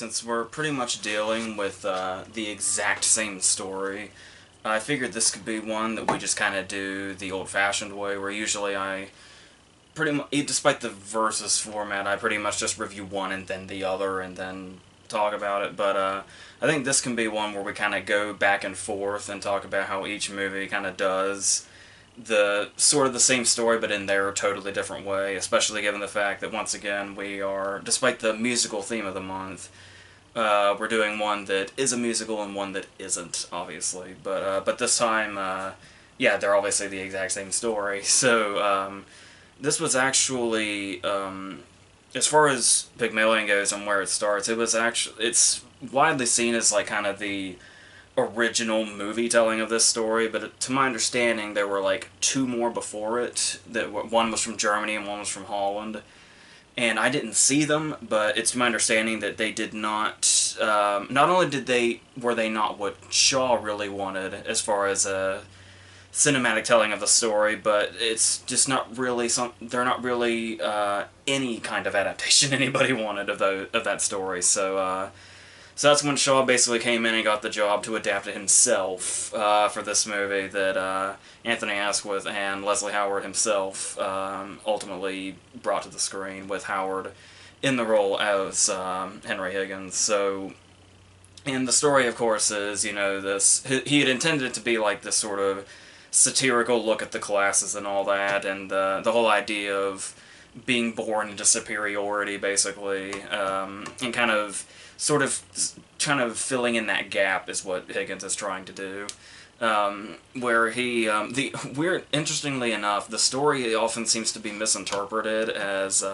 since we're pretty much dealing with the exact same story, I figured this could be one that we just kind of do the old-fashioned way, where usually I pretty much, despite the versus format, I pretty much just review one and then the other and then talk about it. But I think this can be one where we kind of go back and forth and talk about how each movie kind of does the sort of the same story but in their totally different way, especially given the fact that once again we are, despite the musical theme of the month, we're doing one that is a musical and one that isn't, obviously. But this time, yeah, they're obviously the exact same story. So this was actually, as far as Pygmalion goes and where it starts, it's widely seen as like kind of the original movie telling of this story, but to my understanding there were like two more before it. One was from Germany and one was from Holland, and I didn't see them, but it's my understanding that they did not, not only were they not what Shaw really wanted as far as a cinematic telling of the story, but it's just not really they're not really any kind of adaptation anybody wanted of that story. So that's when Shaw basically came in and got the job to adapt it himself for this movie that Anthony Asquith and Leslie Howard himself ultimately brought to the screen, with Howard in the role as Henry Higgins. So, and the story, of course, is, you know, he had intended it to be like this sort of satirical look at the classes and all that, and the whole idea of being born into superiority, basically, and kind of sort of filling in that gap is what Higgins is trying to do. Where interestingly enough, the story often seems to be misinterpreted as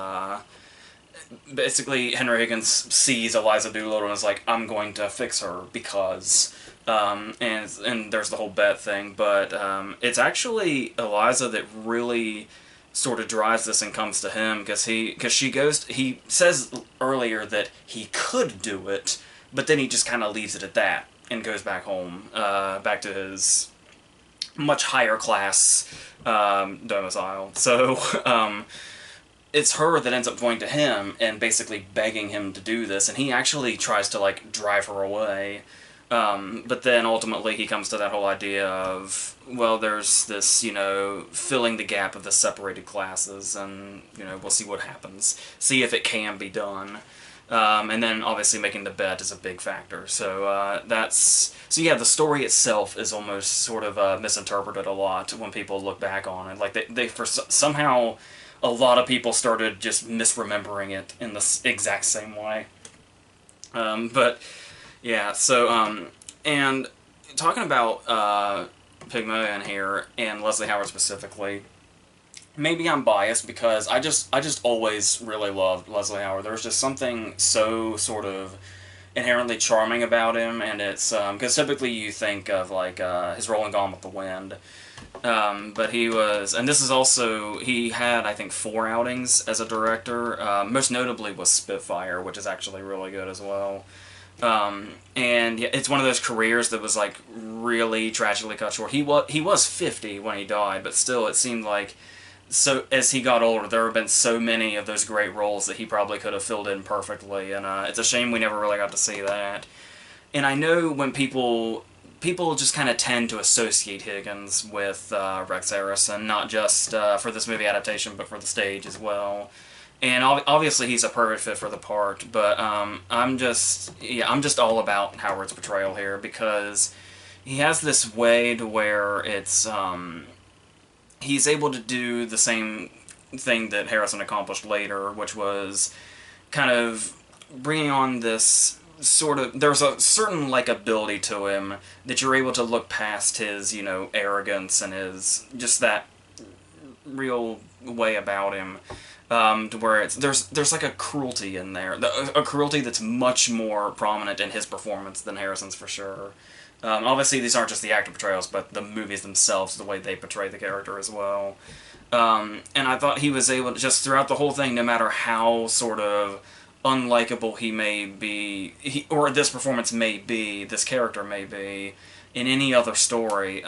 basically Henry Higgins sees Eliza Doolittle and is like, I'm going to fix her because, and there's the whole bet thing, but it's actually Eliza that really sort of drives this and comes to him, because he says earlier that he could do it, but then he just kind of leaves it at that and goes back home, back to his much higher class domicile. So it's her that ends up going to him and basically begging him to do this, and he actually tries to like drive her away. But then ultimately he comes to that whole idea of, well, there's this, you know, filling the gap of the separated classes, and, you know, we'll see what happens. See if it can be done. And then obviously making the bet is a big factor. So so yeah, the story itself is almost sort of misinterpreted a lot when people look back on it. Like somehow a lot of people started just misremembering it in the exact same way. But yeah, so, and talking about Pygmalion here, and Leslie Howard specifically, maybe I'm biased because I just always really loved Leslie Howard. There's just something so sort of inherently charming about him, and it's, because typically you think of, like, his role in Gone with the Wind, but he was, and this is also, he had, I think, 4 outings as a director, most notably was Spitfire, which is actually really good as well. And yeah, it's one of those careers that was like really tragically cut short. He was 50 when he died, but still it seemed like, so as he got older, there have been so many of those great roles that he probably could have filled in perfectly, and it's a shame we never really got to see that. And I know when people just kind of tend to associate Higgins with Rex Harrison, not just for this movie adaptation, but for the stage as well. And obviously he's a perfect fit for the part, but I'm just all about Howard's portrayal here, because he has this way to where it's he's able to do the same thing that Harrison accomplished later, which was kind of bringing on this sort of, there's a certain likability to him that you're able to look past his, you know, arrogance and his just that real way about him. To where there's like a cruelty in there, a cruelty that's much more prominent in his performance than Harrison's for sure. Obviously these aren't just the actor portrayals, but the movies themselves, the way they portray the character as well. And I thought he was able to, just throughout the whole thing, no matter how sort of unlikable he may be, or this performance may be, this character may be, in any other story,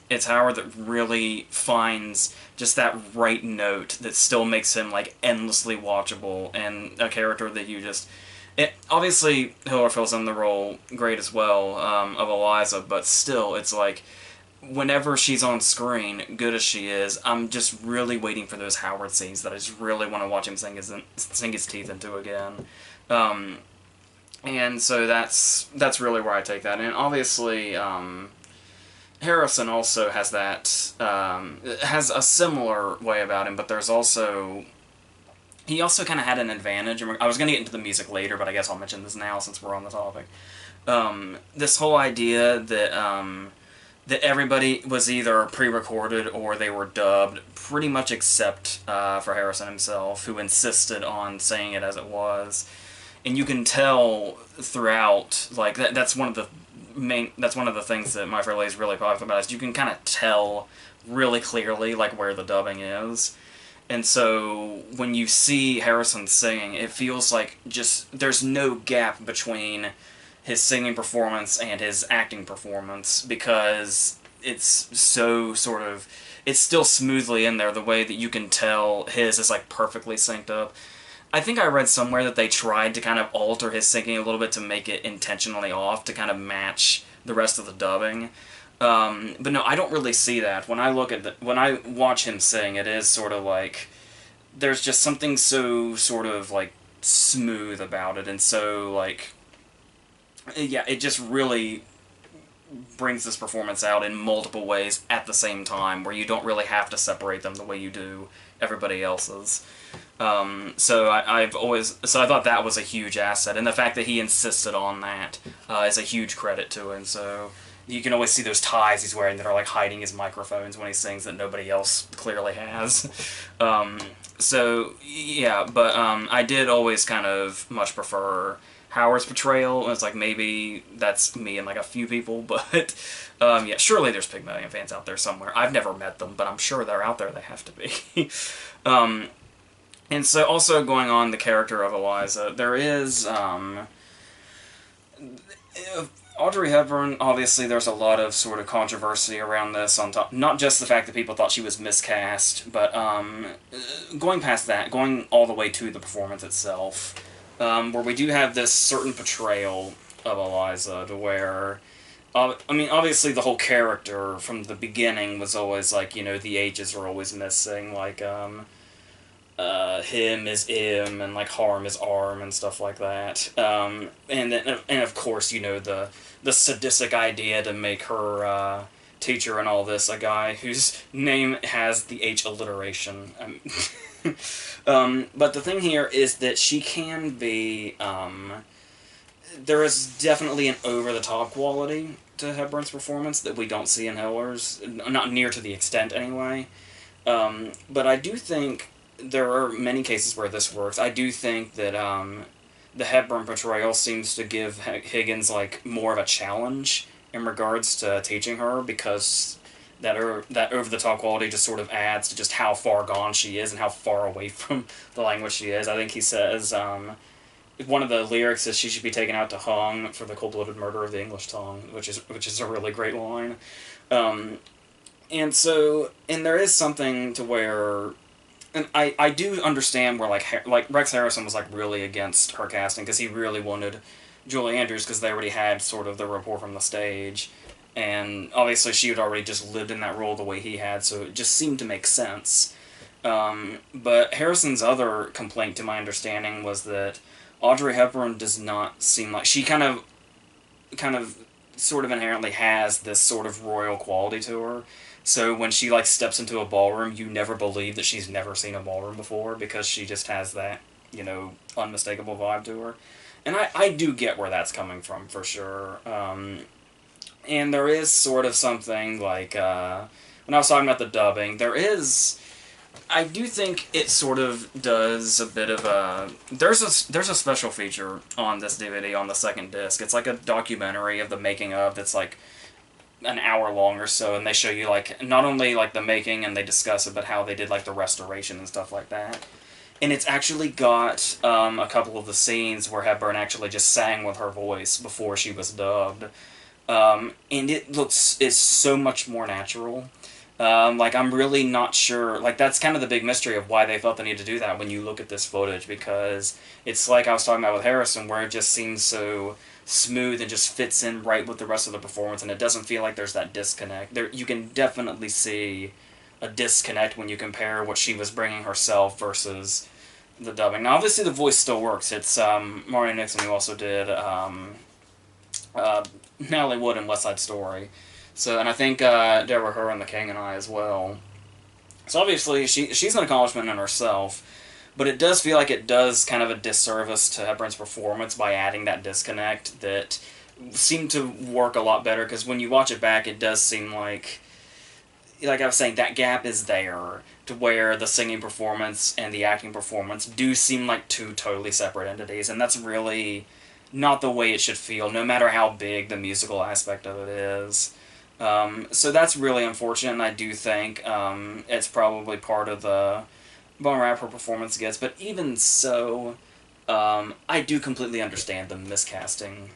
it's Howard that really finds just that right note that still makes him, like, endlessly watchable, and a character that you just Obviously, Hiller fills in the role great as well, of Eliza, but still, it's like, whenever she's on screen, good as she is, I'm just really waiting for those Howard scenes that I just really want to watch him sink his teeth into again. Um, and so that's really where I take that. And obviously, Harrison also has that, has a similar way about him, but there's also, he also kind of had an advantage. I was going to get into the music later, but I guess I'll mention this now since we're on the topic. This whole idea that everybody was either pre-recorded or they were dubbed, pretty much except for Harrison himself, who insisted on saying it as it was. And you can tell throughout, like, that's one of the things that My Fair Lady is really popular about, is you can kind of tell really clearly, like, where the dubbing is. And so when you see Harrison singing, it feels like just there's no gap between his singing performance and his acting performance, because it's so sort of, it's still smoothly in there, the way that you can tell his is like perfectly synced up. I think I read somewhere that they tried to kind of alter his singing a little bit to make it intentionally off to kind of match the rest of the dubbing. But no, I don't really see that. When I look at when I watch him sing, it is sort of like, there's just something so sort of like smooth about it, and so like, yeah, it just really brings this performance out in multiple ways at the same time, where you don't really have to separate them the way you do everybody else's. I've always, so I thought that was a huge asset, and the fact that he insisted on that is a huge credit to him. So you can always see those ties he's wearing that are like hiding his microphones when he sings that nobody else clearly has. So yeah, but I did always kind of much prefer Howard's portrayal. It's like, maybe that's me and like a few people, but yeah, surely there's Pygmalion fans out there somewhere. I've never met them, but I'm sure they're out there. They have to be. And so also going on the character of Eliza, there is Audrey Hepburn. Obviously, there's a lot of sort of controversy around this, on top, not just the fact that people thought she was miscast, but going past that, going all the way to the performance itself, where we do have this certain portrayal of Eliza, to where, I mean, obviously the whole character from the beginning was always like, you know, the H's are always missing, like, him is im, and like harm is arm, and stuff like that. And of course, you know, the sadistic idea to make her teacher and all this a guy whose name has the H alliteration. But the thing here is that she can be, there is definitely an over-the-top quality to Hepburn's performance that we don't see in Hiller's, not near to the extent anyway. But I do think there are many cases where this works. I do think that the Hepburn portrayal seems to give Higgins like more of a challenge in regards to teaching her, because that over-the-top quality just sort of adds to just how far gone she is and how far away from the language she is. I think he says, one of the lyrics is she should be taken out to hung for the cold-blooded murder of the English tongue, which is a really great line. And there is something to where, and I do understand where like Rex Harrison was like really against her casting, because he really wanted Julie Andrews, because they already had sort of the rapport from the stage, and obviously she had already just lived in that role the way he had, so it just seemed to make sense. But Harrison's other complaint, to my understanding, was that Audrey Hepburn does not seem like, she kind of sort of inherently has this sort of royal quality to her. So when she like steps into a ballroom, you never believe that she's never seen a ballroom before, because she just has that, you know, unmistakable vibe to her. And I do get where that's coming from, for sure. And there is sort of something like, when I was talking about the dubbing, there is, I do think it sort of does a bit of a, there's a special feature on this DVD on the second disc. It's like a documentary of the making of, that's like an hour long or so, and they show you like not only like the making and they discuss it, but how they did like the restoration and stuff like that. And it's actually got a couple of the scenes where Hepburn actually just sang with her voice before she was dubbed. And it's so much more natural. Like, I'm really not sure. Like, that's kind of the big mystery of why they felt the need to do that when you look at this footage, because it's like I was talking about with Harrison, where it just seems so smooth and just fits in right with the rest of the performance, and it doesn't feel like there's that disconnect. There, you can definitely see a disconnect when you compare what she was bringing herself versus the dubbing. Now, obviously, the voice still works. It's Marnie Nixon who also did uh, Natalie Wood in West Side Story. So, and I think Deborah Her in The King and I as well. So obviously, she's an accomplishment in herself, but it does feel like it does kind of a disservice to Hepburn's performance by adding that disconnect that seemed to work a lot better, because when you watch it back, it does seem like I was saying, that gap is there to where the singing performance and the acting performance do seem like two totally separate entities, and that's really not the way it should feel, no matter how big the musical aspect of it is. So that's really unfortunate, and I do think it's probably part of the bummer rap her performance gets, but even so, I do completely understand the miscasting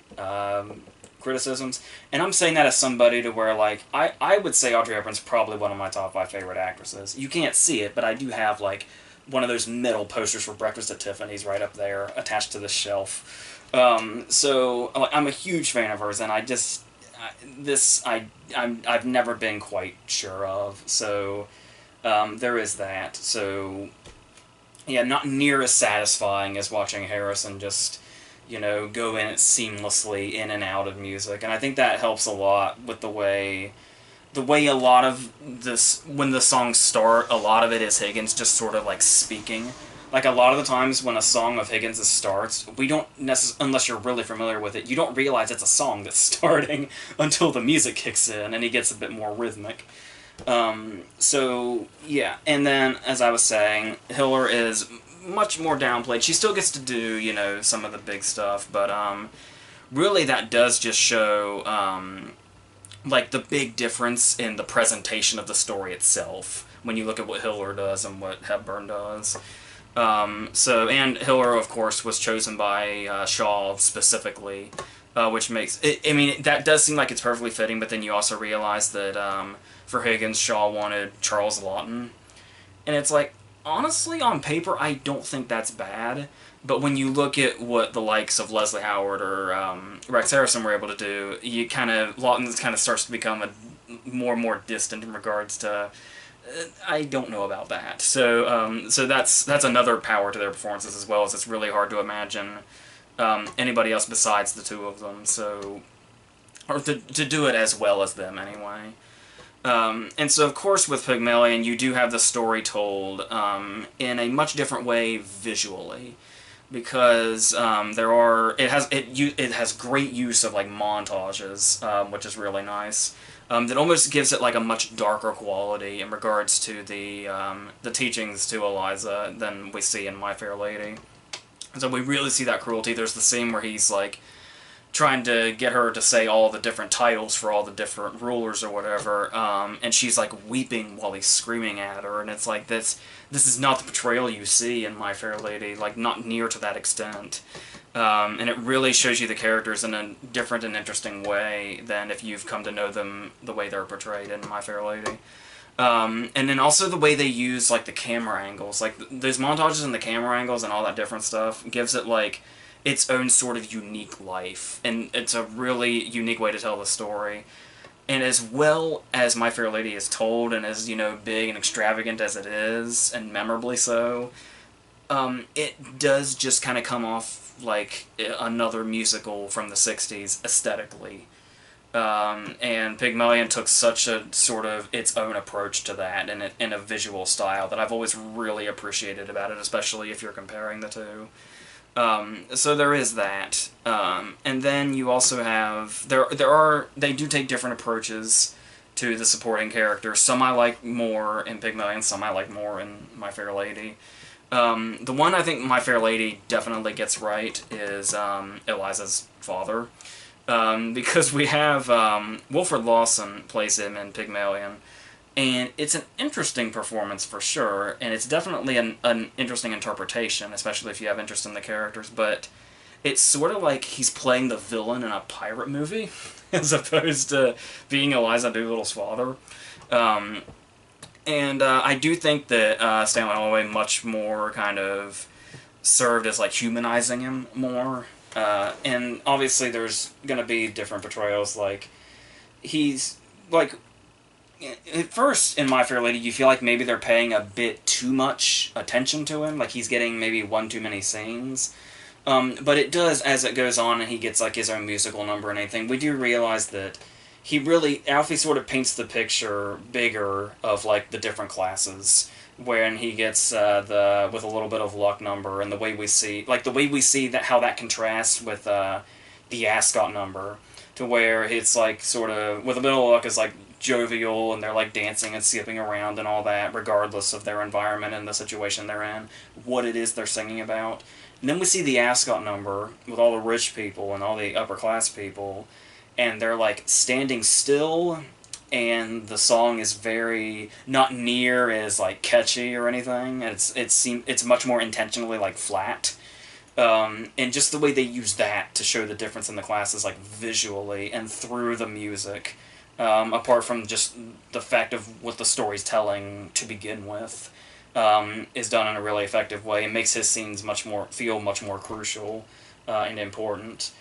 criticisms, and I'm saying that as somebody to where, like, I would say Audrey Hepburn's probably one of my top 5 favorite actresses. You can't see it, but I do have, like, one of those metal posters for Breakfast at Tiffany's right up there, attached to the shelf. So, like, I'm a huge fan of hers, and I just, I've never been quite sure of, so, there is that. So, yeah, not near as satisfying as watching Harrison just, go in it seamlessly in and out of music. And I think that helps a lot with the way a lot of this, when the songs start, a lot of it is Higgins just sort of like speaking. Like, a lot of the times when a song of Higgins starts, we don't unless you're really familiar with it, you don't realize it's a song that's starting until the music kicks in and he gets a bit more rhythmic. So, yeah. And then, as I was saying, Hiller is much more downplayed. She still gets to do, some of the big stuff, but, really that does just show, like, the big difference in the presentation of the story itself when you look at what Hiller does and what Hepburn does. And Hiller, of course, was chosen by Shaw specifically, which makes it, I mean, that does seem like it's perfectly fitting, but then you also realize that for Higgins, Shaw wanted Charles Lawton. And it's like, honestly, on paper, I don't think that's bad, but when you look at what the likes of Leslie Howard or Rex Harrison were able to do, Lawton kind of starts to become a more and more distant in regards to, I don't know about that. So that's another power to their performances as well, as it's really hard to imagine anybody else besides the two of them. So, or to do it as well as them anyway. And so, of course, with Pygmalion, you do have the story told in a much different way visually, because it has great use of like montages, which is really nice. That almost gives it like a much darker quality in regards to the teachings to Eliza than we see in My Fair Lady. So we really see that cruelty. There's the scene where he's like trying to get her to say all the different titles for all the different rulers or whatever, and she's like weeping while he's screaming at her, and it's like this is not the portrayal you see in My Fair Lady, like not near to that extent. And it really shows you the characters in a different and interesting way than if you've come to know them the way they're portrayed in My Fair Lady. And then also the way they use like the camera angles, like those montages and the camera angles and all that different stuff gives it like its own sort of unique life, and it's a really unique way to tell the story. And as well as My Fair Lady is told, and as, big and extravagant as it is, and memorably so, it does just kind of come off like another musical from the 60s aesthetically. And Pygmalion took such a sort of its own approach to that in a visual style that I've always really appreciated about it, especially if you're comparing the two. So there is that. And then you also have, they do take different approaches to the supporting characters. Some I like more in Pygmalion, some I like more in My Fair Lady. The one I think My Fair Lady definitely gets right is Eliza's father. Because we have Wilfrid Lawson plays him in Pygmalion, and it's an interesting performance for sure, and it's definitely an interesting interpretation, especially if you have interest in the characters, but it's sort of like he's playing the villain in a pirate movie, as opposed to being Eliza Doolittle's father. And I do think that Stanley Holloway much more kind of served as like humanizing him more. And obviously there's gonna be different portrayals. Like he's like at first in My Fair Lady, you feel like maybe they're paying a bit too much attention to him. Like he's getting maybe one too many scenes. But it does, as it goes on and he gets like his own musical number and anything, we do realize that Alfie sort of paints the picture bigger of like the different classes when he gets the with a little bit of luck number, and the way we see that how that contrasts with the Ascot number, to where it's like sort of with a bit of luck is like jovial and they're like dancing and skipping around and all that regardless of their environment and the situation they're in, what it is they're singing about. And then we see the Ascot number with all the rich people and all the upper class people, and they're like standing still, and the song is very not near as like catchy or anything. It's much more intentionally like flat, and just the way they use that to show the difference in the classes, like visually and through the music, apart from just the fact of what the story's telling to begin with, is done in a really effective way and makes his scenes feel much more crucial and important.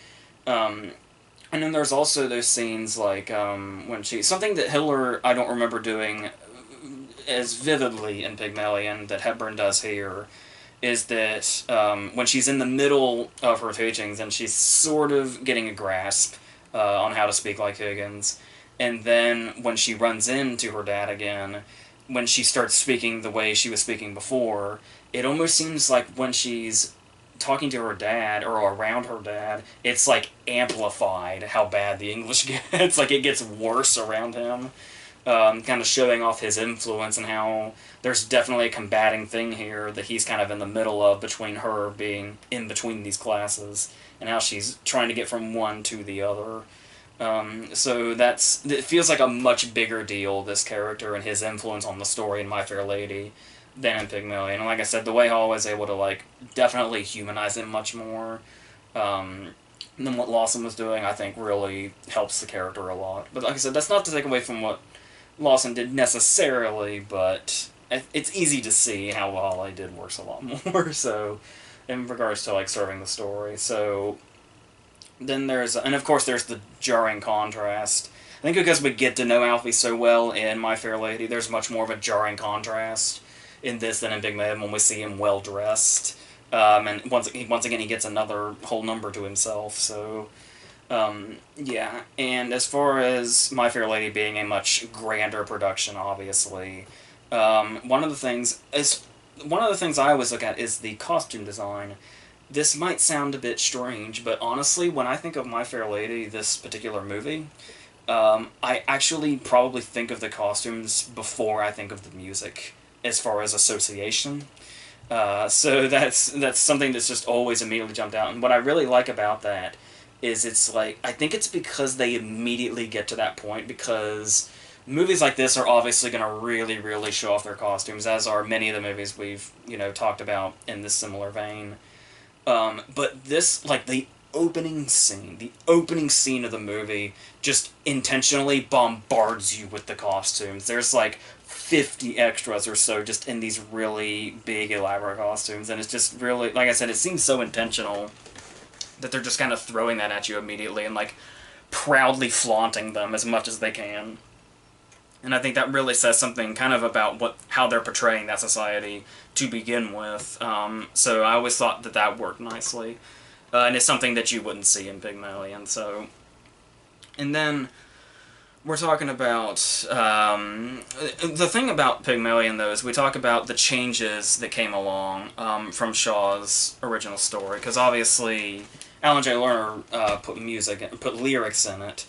And then there's also those scenes like when something that Hitler I don't remember doing as vividly in Pygmalion that Hepburn does here, is that when she's in the middle of her teachings and she's sort of getting a grasp on how to speak like Higgins, and then when she runs into her dad again, when she starts speaking the way she was speaking before, it almost seems like when she's talking to her dad or around her dad, it's like amplified how bad the English gets. Like it gets worse around him, kind of showing off his influence and how there's definitely a combating thing here that he's kind of in the middle of, between her being in between these classes and how she's trying to get from one to the other. So it feels like a much bigger deal, this character and his influence on the story in My Fair Lady, than in Pygmalion. And like I said, the way Holloway's able to like definitely humanize him much more than what Lawson was doing, I think really helps the character a lot. But like I said, that's not to take away from what Lawson did necessarily, but it's easy to see how Holloway did works a lot more, so, in regards to like serving the story. So then and of course there's the jarring contrast. I think because we get to know Alfie so well in My Fair Lady, there's much more of a jarring contrast in this than in Pygmalion when we see him well dressed. And once again he gets another whole number to himself, so yeah. And as far as My Fair Lady being a much grander production, obviously, one of the things I always look at is the costume design. This might sound a bit strange, but honestly, when I think of My Fair Lady, this particular movie, I actually probably think of the costumes before I think of the music, as far as association. So that's something that's just always immediately jumped out. And what I really like about that is it's like, I think it's because they immediately get to that point, because movies like this are obviously going to really, really show off their costumes, as are many of the movies we've, talked about in this similar vein. But this, like, the opening scene of the movie just intentionally bombards you with the costumes. There's like 50 extras or so just in these really big, elaborate costumes, and it's just really, like I said, it seems so intentional that they're just kind of throwing that at you immediately and like proudly flaunting them as much as they can. And I think that really says something kind of about how they're portraying that society to begin with. So I always thought that worked nicely. And it's something that you wouldn't see in Pygmalion. So, and then we're talking about the thing about Pygmalion, though, is we talk about the changes that came along from Shaw's original story, because obviously Alan J. Lerner put lyrics in it.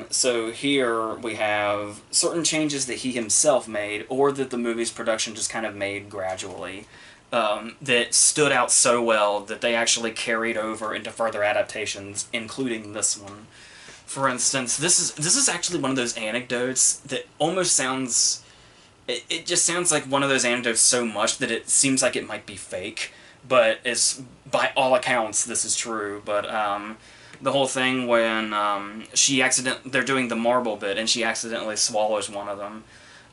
So here we have certain changes that he himself made, or that the movie's production just kind of made gradually, that stood out so well that they actually carried over into further adaptations, including this one. For instance, this is actually one of those anecdotes that almost sounds... It just sounds like one of those anecdotes so much that it seems like it might be fake, but by all accounts, this is true. But the whole thing when they're doing the marble bit and she accidentally swallows one of them.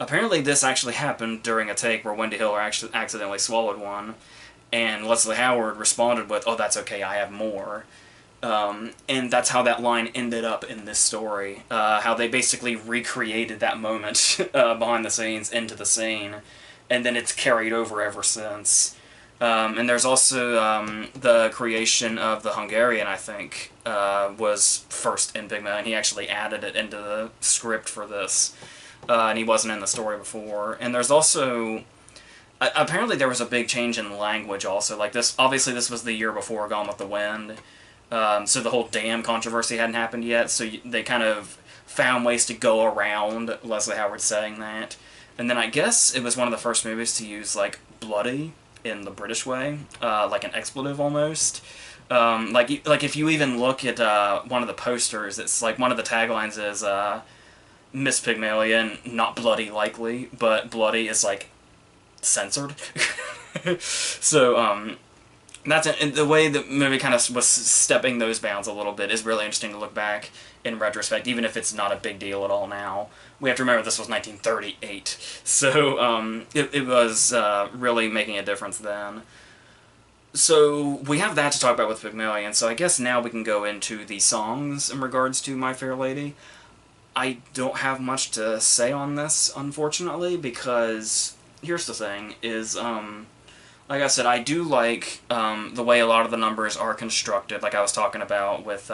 apparently this actually happened during a take where Wendy Hiller actually accidentally swallowed one, and Leslie Howard responded with, "Oh, that's okay, I have more." And that's how that line ended up in this story. How they basically recreated that moment behind the scenes into the scene, and then it's carried over ever since. And there's also the creation of the Hungarian, I think, was first in Pygmalion. He actually added it into the script for this, and he wasn't in the story before. And there's also... apparently there was a big change in language also. Like this, obviously this was the year before Gone with the Wind, so the whole damn controversy hadn't happened yet, so they kind of found ways to go around Leslie Howard saying that. And then I guess it was one of the first movies to use, like, bloody in the British way, like an expletive almost. Like if you even look at one of the posters, it's like one of the taglines is Miss Pygmalion, not bloody likely, but bloody is like censored. So that's it. And the way the movie kind of was stepping those bounds a little bit is really interesting to look back in retrospect, even if it's not a big deal at all now. We have to remember this was 1938, so it was really making a difference then. So we have that to talk about with Pygmalion, so I guess now we can go into the songs in regards to My Fair Lady. I don't have much to say on this, unfortunately, because here's the thing, is, like I said, I do like the way a lot of the numbers are constructed, like I was talking about with...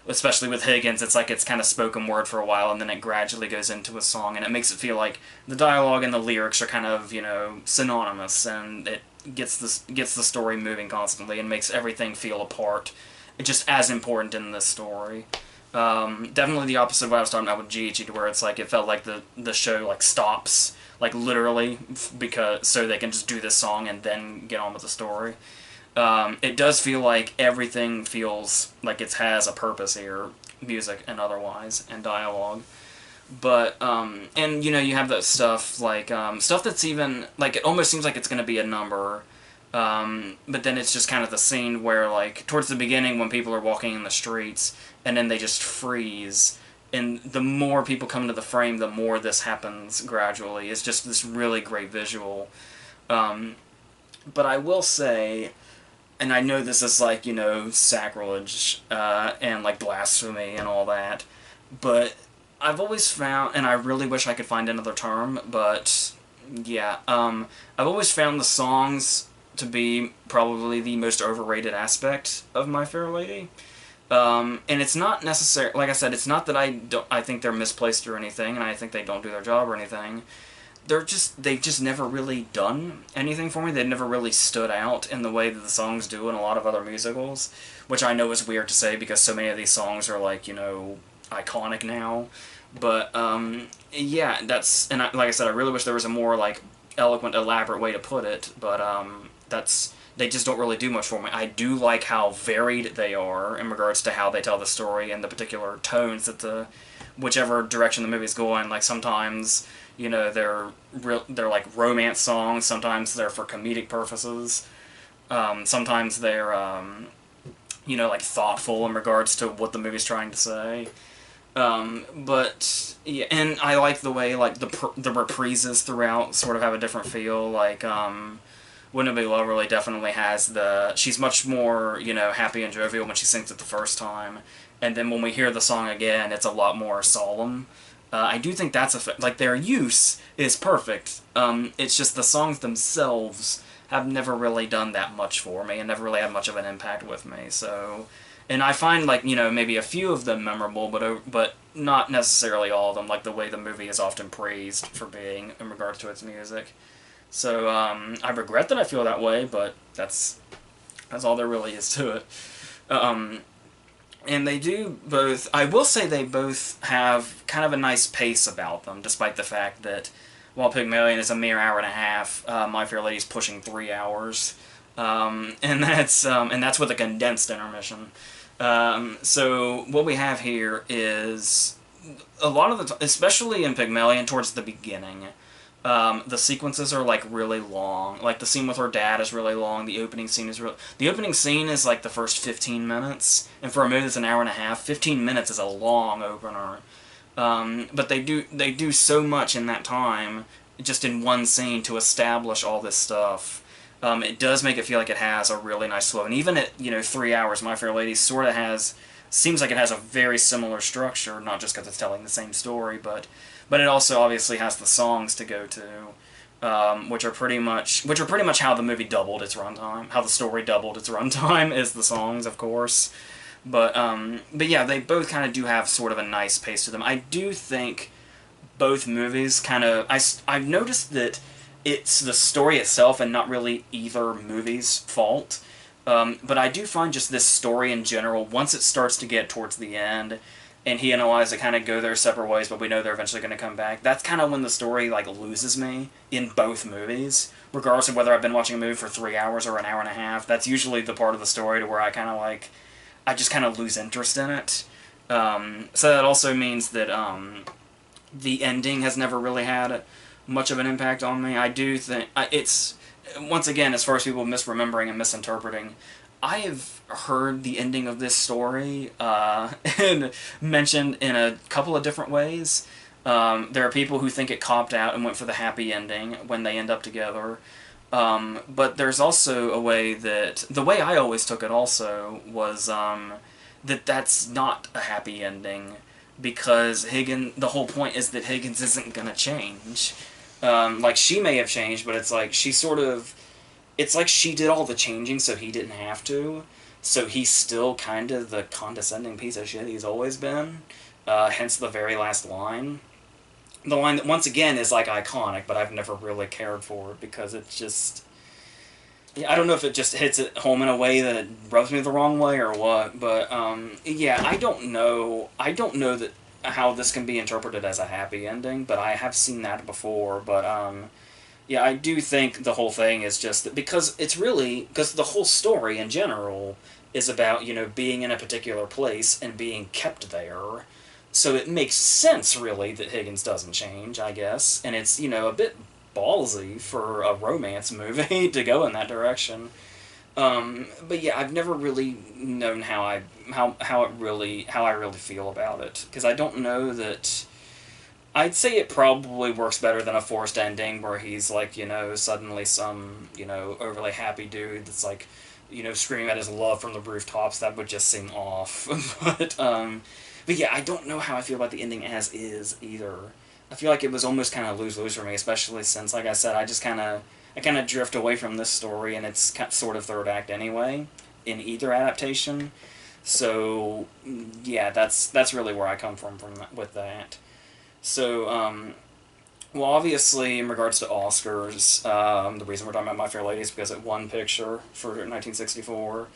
especially with Higgins, it's like it's kind of spoken word for a while, and then it gradually goes into a song, and it makes it feel like the dialogue and the lyrics are kind of, you know, synonymous, and it gets the story moving constantly, and makes everything feel a part, just as important in this story. Definitely the opposite of what I was talking about with Gigi, to where it's like, it felt like the show, like, stops, like, literally, because so they can just do this song and then get on with the story. It does feel like everything feels like it has a purpose here, music and otherwise, and dialogue. But, and, you know, you have that stuff, like, stuff that's even, like, it almost seems like it's going to be a number, but then it's just kind of the scene where, like, towards the beginning when people are walking in the streets, and then they just freeze, and the more people come to the frame, the more this happens gradually. It's just this really great visual. But I will say... and I know this is, like, you know, sacrilege, and, like, blasphemy and all that, but I've always found, and I really wish I could find another term, but, yeah, I've always found the songs to be probably the most overrated aspect of My Fair Lady. And it's not necessary, like I said, it's not that I think they're misplaced or anything, and I think they don't do their job or anything. They've just never really done anything for me. They've never really stood out in the way that the songs do in a lot of other musicals, which I know is weird to say because so many of these songs are, like, you know, iconic now. But, yeah, that's, and like I said, I really wish there was a more, like, eloquent, elaborate way to put it, but, they just don't really do much for me. I do like how varied they are in regards to how they tell the story and the particular tones that whichever direction the movie's going. Like, sometimes, you know, they're like romance songs, sometimes they're for comedic purposes, sometimes they're, you know, like, thoughtful in regards to what the movie's trying to say. But, yeah, and I like the way, like, the reprises throughout sort of have a different feel, like, Wouldn't It Be Lovely definitely has she's much more, you know, happy and jovial when she sings it the first time, and then when we hear the song again, it's a lot more solemn. I do think that's like, their use is perfect. It's just the songs themselves have never really done that much for me, and never really had much of an impact with me, so... And I find, like, you know, maybe a few of them memorable, but not necessarily all of them, like the way the movie is often praised for being in regards to its music. So, I regret that I feel that way, but that's all there really is to it. And they do both... I will say they both have kind of a nice pace about them, despite the fact that while Pygmalion is a mere hour and a half, My Fair Lady's pushing 3 hours. And that's with a condensed intermission. So what we have here is a lot of the... especially in Pygmalion, towards the beginning... the sequences are, like, really long. Like, the scene with her dad is really long. The opening scene is the opening scene is, like, the first 15 minutes. And for a movie that's an hour and a half, 15 minutes is a long opener. But they do so much in that time, just in one scene, to establish all this stuff. It does make it feel like it has a really nice flow, and even at 3 hours, My Fair Lady sort of seems like it has a very similar structure, not just because it's telling the same story, but it also obviously has the songs to go to, which are pretty much how the movie doubled its runtime, how the story doubled its runtime is the songs, of course. But yeah, they both kind of do have sort of a nice pace to them. I do think both movies kind of I've noticed that it's the story itself and not really either movie's fault. But I do find just this story in general, once it starts to get towards the end, and he and Eliza kind of go their separate ways, but we know they're eventually going to come back, that's kind of when the story loses me in both movies. Regardless of whether I've been watching a movie for 3 hours or an hour and a half, that's usually the part of the story to where I kind of I just kind of lose interest in it. So that also means that the ending has never really had much of an impact on me. I do think it's, once again, as far as people misremembering and misinterpreting, I have heard the ending of this story and mentioned in a couple of different ways. There are people who think it copped out and went for the happy ending when they end up together. But there's also a way that, the way I always took it also, was that that's not a happy ending, because the whole point is that Higgins isn't going to change. She may have changed, but it's like she sort of, it's like she did all the changing so he didn't have to, so he's still kind of the condescending piece of shit he's always been, hence the very last line. The line that, once again, is iconic, but I've never really cared for it, because it's just, yeah, I don't know if it just hits it home in a way that it rubs me the wrong way or what, but yeah, I don't know that how this can be interpreted as a happy ending, but I have seen that before. But yeah, I do think the whole thing is just that, because the whole story in general is about being in a particular place and being kept there. So it makes sense, really, that Higgins doesn't change, I guess. And it's, a bit ballsy for a romance movie to go in that direction. But yeah, I've never really known how I really feel about it. Because I don't know that... I'd say it probably works better than a forced ending where he's, suddenly some, overly happy dude that's, screaming at his love from the rooftops. That would just seem off. But yeah, I don't know how I feel about the ending as is, either. I feel like it was almost kind of lose-lose for me, especially since, like I said, I kind of drift away from this story, and it's sort of third act anyway, in either adaptation. So, yeah, that's really where I come from with that. So, well, obviously, in regards to Oscars, the reason we're talking about My Fair Lady is because it won Picture for 1964.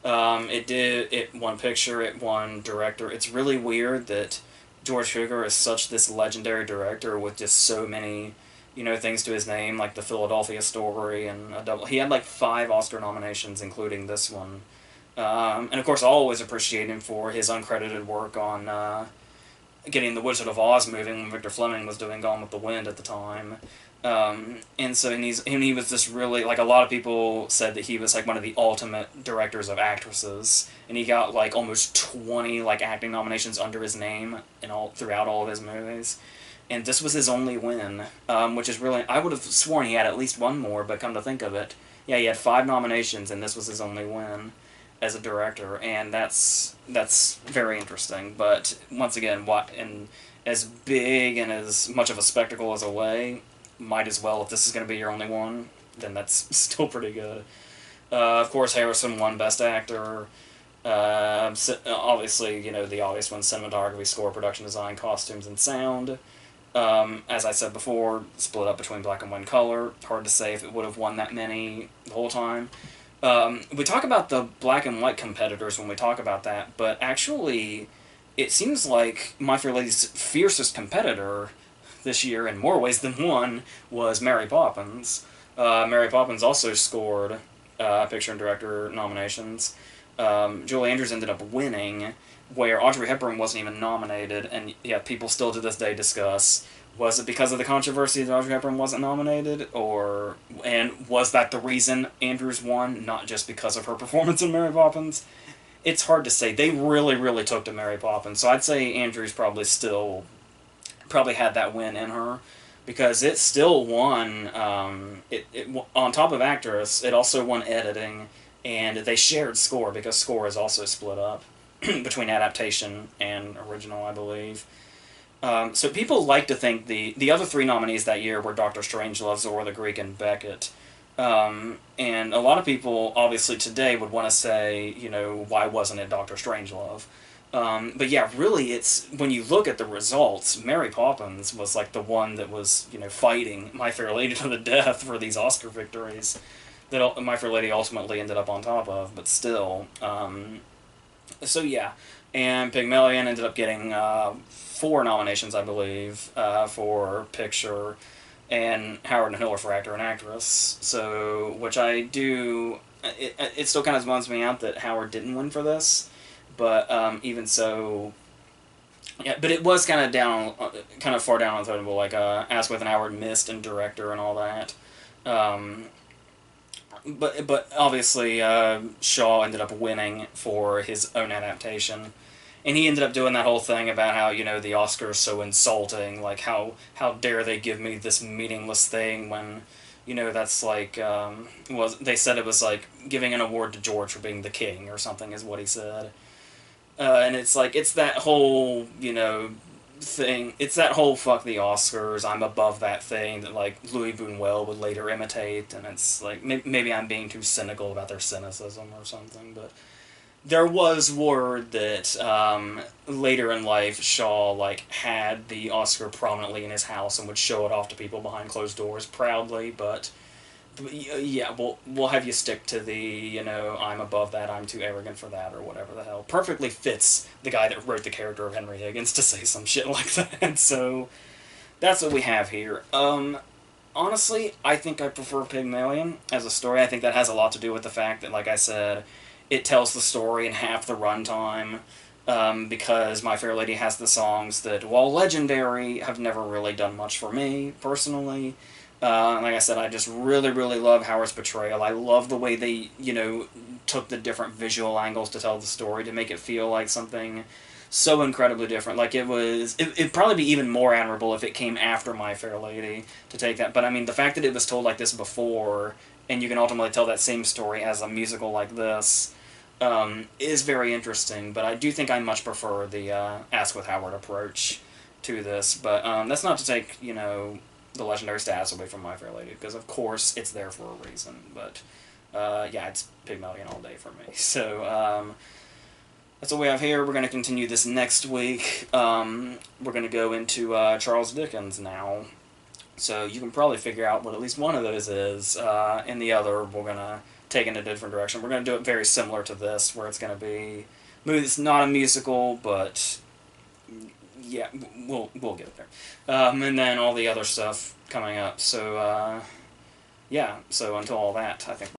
It won Picture, it won Director. It's really weird that George Cukor is such this legendary director with just so many, things to his name, like the Philadelphia Story and he had 5 Oscar nominations, including this one. And of course, I'll always appreciate him for his uncredited work on getting the Wizard of Oz moving when Victor Fleming was doing Gone with the Wind at the time. And he was just really, a lot of people said that he was one of the ultimate directors of actresses, and he got almost 20 acting nominations under his name throughout all of his movies. And this was his only win, which is really, I would have sworn he had at least one more, but come to think of it, yeah, he had 5 nominations, and this was his only win as a director, and that's very interesting. But once again, and as big and as much of a spectacle as Away, might as well, if this is going to be your only one, then that's still pretty good. Of course, Harrison won Best Actor. Obviously, the obvious ones: cinematography, score, production design, costumes, and sound. As I said before, split up between black and white and color. Hard to say if it would have won that many the whole time. We talk about the black and white competitors when we talk about that, but actually, it seems like My Fair Lady's fiercest competitor this year, in more ways than one, was Mary Poppins. Mary Poppins also scored picture and director nominations. Julie Andrews ended up winning, where Audrey Hepburn wasn't even nominated, and yeah, people still to this day discuss, was it because of the controversy that Audrey Hepburn wasn't nominated, and was that the reason Andrews won, not just because of her performance in Mary Poppins? It's hard to say. They really, really took to Mary Poppins, so I'd say Andrews probably still probably had that win in her, because it still won. On top of actress, it also won editing, and they shared score because score is also split up between adaptation and original, I believe. So people like to think the other three nominees that year were Doctor Strangelove, Zora the Greek, and Beckett. And a lot of people, obviously, today would want to say, why wasn't it Doctor Strangelove? But yeah, really, it's when you look at the results, Mary Poppins was like the one that was, fighting My Fair Lady to the death for these Oscar victories that My Fair Lady ultimately ended up on top of, but still. So yeah, and Pygmalion ended up getting 4 nominations, I believe, for picture, and Howard and Hiller for actor and actress. So, which I do, it still kind of bums me out that Howard didn't win for this, but even so, yeah. But it was kind of down, kind of far down on the totem pole. Like Asquith and Howard missed in director and all that. But obviously Shaw ended up winning for his own adaptation, and he ended up doing that whole thing about how the Oscars so insulting, like how dare they give me this meaningless thing when that's like they said it was like giving an award to George for being the king or something is what he said, and it's like it's that whole thing. It's that whole fuck the Oscars, I'm above that thing that like Louis Buñuel would later imitate, and it's like maybe I'm being too cynical about their cynicism or something, but there was word that later in life Shaw like had the Oscar prominently in his house and would show it off to people behind closed doors proudly, but yeah, we'll have you stick to the, I'm above that, I'm too arrogant for that, or whatever the hell. Perfectly fits the guy that wrote the character of Henry Higgins to say some shit like that, so that's what we have here. Honestly, I think I prefer Pygmalion as a story. I think that has a lot to do with the fact that, like I said, it tells the story in half the runtime, because My Fair Lady has the songs that, while legendary, have never really done much for me, personally. Like I said, I just really, really love Howard's portrayal. I love the way they, took the different visual angles to tell the story to make it feel like something so incredibly different. Like it'd probably be even more admirable if it came after My Fair Lady to take that. But I mean, the fact that it was told like this before, and you can ultimately tell that same story as a musical like this, is very interesting. But I do think I much prefer the Asquith Howard approach to this. But that's not to take, the legendary status away from My Fair Lady, because of course it's there for a reason, but yeah, it's Pygmalion all day for me. So that's what we have here. We're going to continue this next week. We're going to go into Charles Dickens now, so you can probably figure out what at least one of those is, and the other we're going to take in a different direction. We're going to do it very similar to this, where it's going to be it's not a musical, but yeah, we'll get there. And then all the other stuff coming up. So, yeah, so until all that, I think